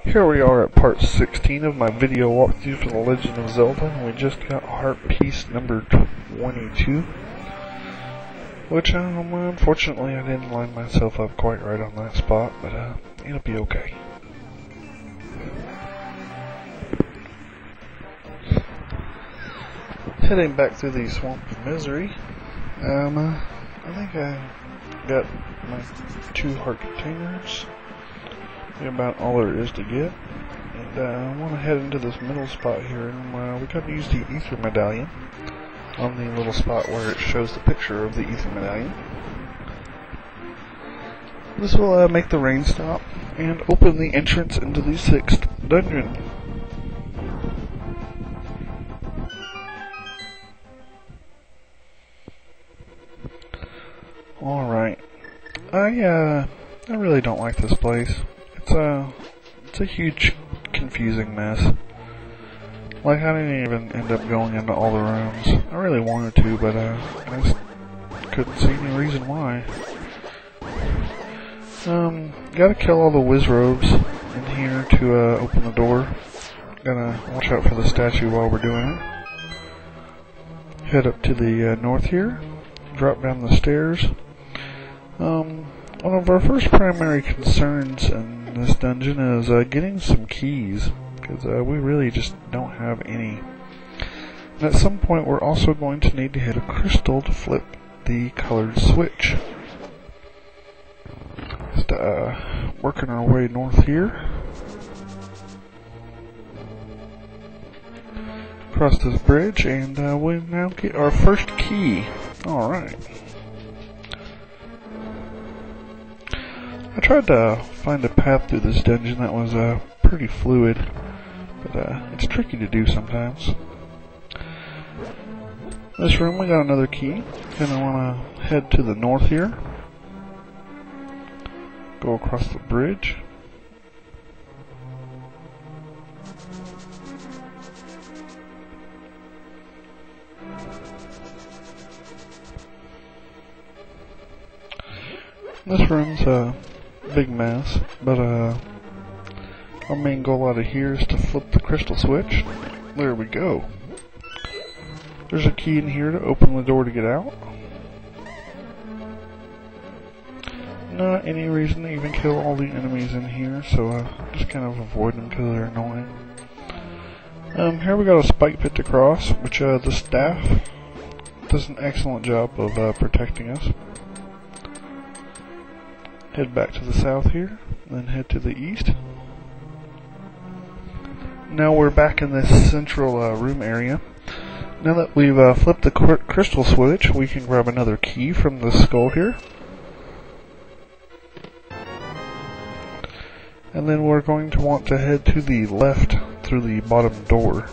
Here we are at part 16 of my video walkthrough for the Legend of Zelda, and we just got heart piece number 22. Which, unfortunately I didn't line myself up quite right on that spot, but it'll be okay. Heading back through the Swamp of Misery, I think I got my 2 heart containers. About all there is to get, and I want to head into this middle spot here, and we got to use the ether medallion on the little spot where it shows the picture of the ether medallion. This will make the rain stop and open the entrance into the 6th dungeon. Alright, I really don't like this place. It's a huge, confusing mess. Like, I didn't even end up going into all the rooms. I really wanted to, but I just couldn't see any reason why. Gotta kill all the wizrobes in here to open the door. Gotta watch out for the statue while we're doing it. Head up to the north here. Drop down the stairs. One of our first primary concerns in this dungeon is getting some keys, because we really just don't have any. And at some point we're also going to need to hit a crystal to flip the colored switch. Just working our way north here. Across this bridge, and we now get our first key. Alright. I tried to find a path through this dungeon that was pretty fluid, but it's tricky to do sometimes. This room, we got another key. Gonna want to head to the north here. Go across the bridge. This room's a big mess, but our main goal out of here is to flip the crystal switch. There we go. There's a key in here to open the door to get out. Not any reason to even kill all the enemies in here, so just kind of avoid them because they're annoying. Here we got a spike pit to cross, which the staff does an excellent job of protecting us. Head back to the south here, then head to the east. Now we're back in this central room area. Now that we've flipped the crystal switch, we can grab another key from the skull here. And then we're going to want to head to the left through the bottom door.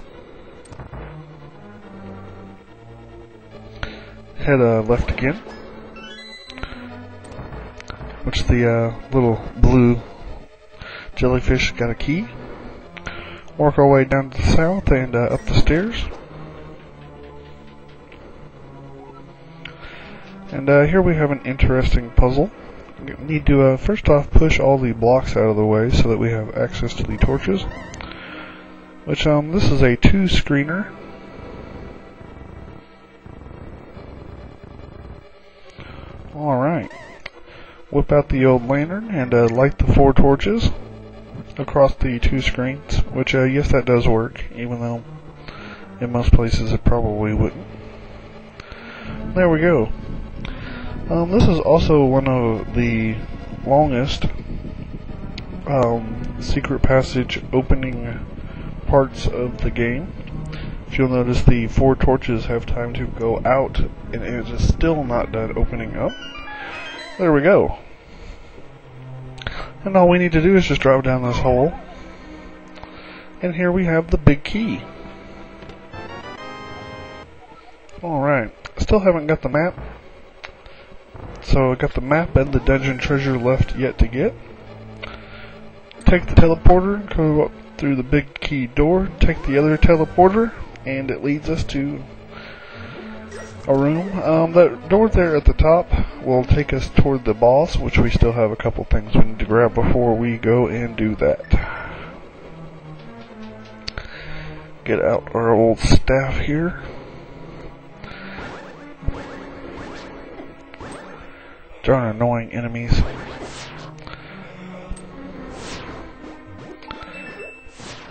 Head left again. Which the little blue jellyfish got a key. Work our way down to the south and up the stairs. And here we have an interesting puzzle. We need to first off push all the blocks out of the way so that we have access to the torches. Which this is a 2-screener. Alright. Whip out the old lantern and light the 4 torches across the 2 screens, which yes, that does work, even though in most places it probably wouldn't. There we go. This is also one of the longest secret passage opening parts of the game. If you'll notice, the 4 torches have time to go out and it is still not done opening up. There we go. And all we need to do is just drop down this hole. And here we have the big key. Alright. Still haven't got the map. So I got the map and the dungeon treasure left yet to get. Take the teleporter, go up through the big key door, take the other teleporter, and it leads us to a room. That door there at the top will take us toward the boss, which we still have a couple things we need to grab before we go and do that. Get out our old staff here. Darn annoying enemies.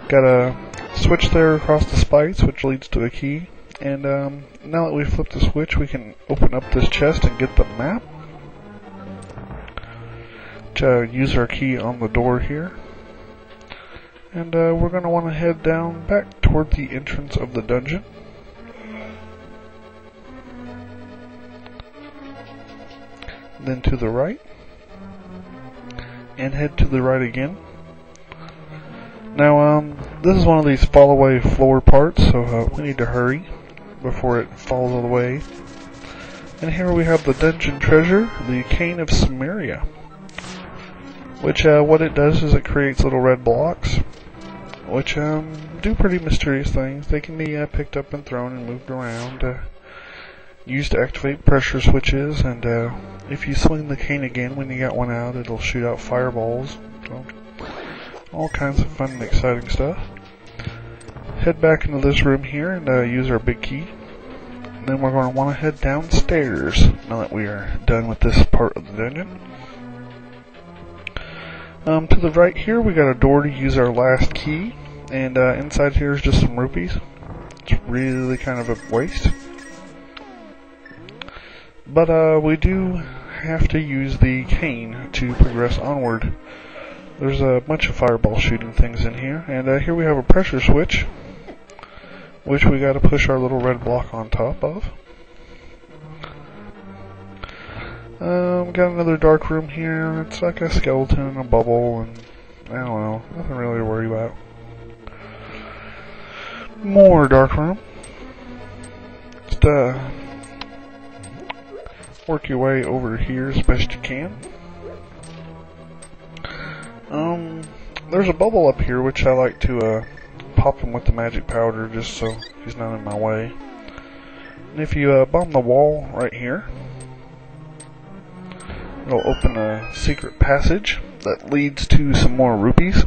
Got a switch there across the spikes, which leads to a key. And now that we've flipped the switch, we can open up this chest and get the map. Use our key on the door here. And we're going to want to head down back toward the entrance of the dungeon. Then to the right. And head to the right again. Now, this is one of these fall away floor parts, so we need to hurry before it falls all the way. And here we have the dungeon treasure, the Cane of Samaria. Which, what it does is it creates little red blocks, which do pretty mysterious things. They can be picked up and thrown and moved around, used to activate pressure switches, and if you swing the cane again when you got one out, it'll shoot out fireballs. So, all kinds of fun and exciting stuff. Head back into this room here and use our big key. And then we're going to want to head downstairs now that we are done with this part of the dungeon. To the right here, we got a door to use our last key, and inside here is just some rupees. It's really kind of a waste. But we do have to use the cane to progress onward. There's a bunch of fireball shooting things in here, and here we have a pressure switch, which we got to push our little red block on top of. Got another dark room here. It's like a skeleton and a bubble, and I don't know, nothing really to worry about. More dark room. Just work your way over here as best you can. There's a bubble up here which I like to pop him with the magic powder just so he's not in my way. And if you bomb the wall right here, it'll open a secret passage that leads to some more rupees,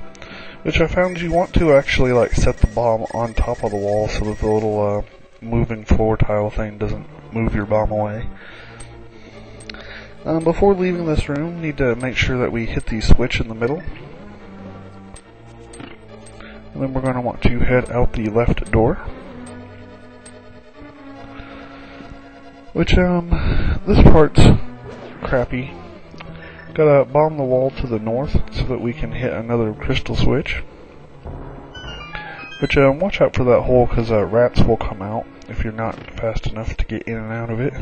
which I found you want to actually like set the bomb on top of the wall so that the little moving floor tile thing doesn't move your bomb away. Before leaving this room, need to make sure that we hit the switch in the middle. And then we're going to want to head out the left door. Which, this part's crappy. Gotta bomb the wall to the north so that we can hit another crystal switch. Which, watch out for that hole because rats will come out if you're not fast enough to get in and out of it.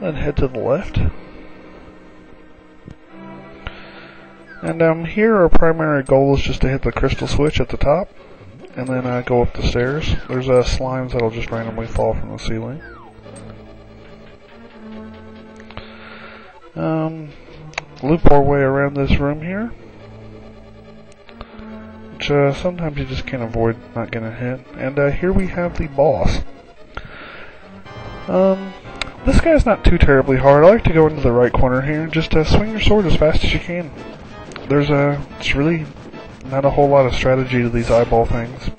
Then head to the left. And here our primary goal is just to hit the crystal switch at the top, and then go up the stairs. There's slimes that'll just randomly fall from the ceiling. Loop our way around this room here, which sometimes you just can't avoid not getting hit. And here we have the boss. This guy's not too terribly hard. I like to go into the right corner here and just swing your sword as fast as you can. It's really not a whole lot of strategy to these eyeball things.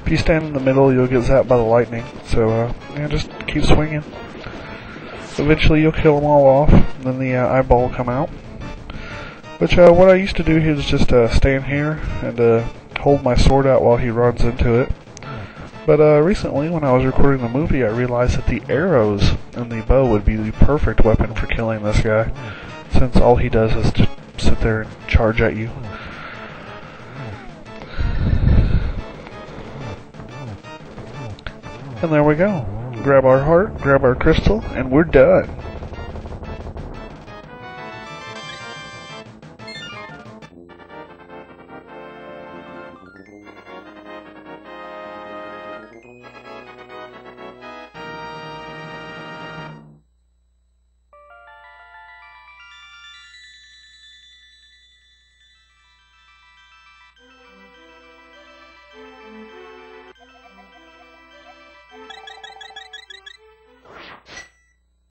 If you stand in the middle, you'll get zapped by the lightning. So, yeah, just keep swinging. Eventually, you'll kill them all off, and then the eyeball will come out. Which, what I used to do is just stand here and hold my sword out while he runs into it. But recently, when I was recording the movie, I realized that the arrows and the bow would be the perfect weapon for killing this guy, since all he does is just sit there and charge at you. And there we go. Grab our heart, grab our crystal, and we're done.